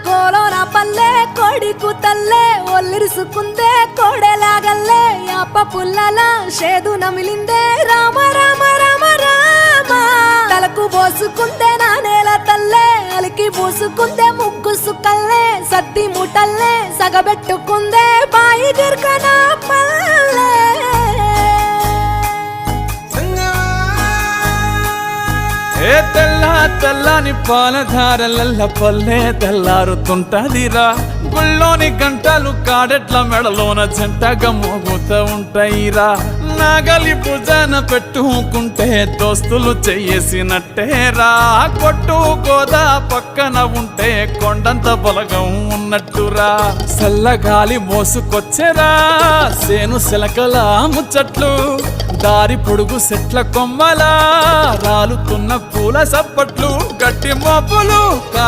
కోలోన పల్లె కోడి కూతల్లే ఒల్లిరుసుకుందే కోడెలాగల్లే యాప పుల్లల షేదు నమిలిందే రామ రామ రామ రామ తలకు పోసుకుందే నా నేల తల్లే అలికి పూసుకుందే ముగ్గు సుక్కల్లే సద్ది ముటల్లే సగబెట్టుకుందే బాయి గిర్కన పల్లె ఏ తెల్ల తెల్లని పాలధారలల్ల పల్లె తెల్లారుతుంటదిరా గుళ్ళోని గంటలు కాడెట్ల మెడలోన జంటగా మోగుతూ ఉంటాయిరా నాగలి భుజాన పెట్టుకుంటే దోస్తులు చెయ్యేసినట్టేరా కొట్టు గోదా పక్కన ఉంటే కొండంత బలగం ఉన్నట్టురా చల్లగాలి మోసుకొచ్చెరా సేను శిలకల ముచ్చట్లు దారి పొడుగు సెట్ల కొమ్మలా రాలుతున్న పూల సప్పట్లు గట్టి మోపులు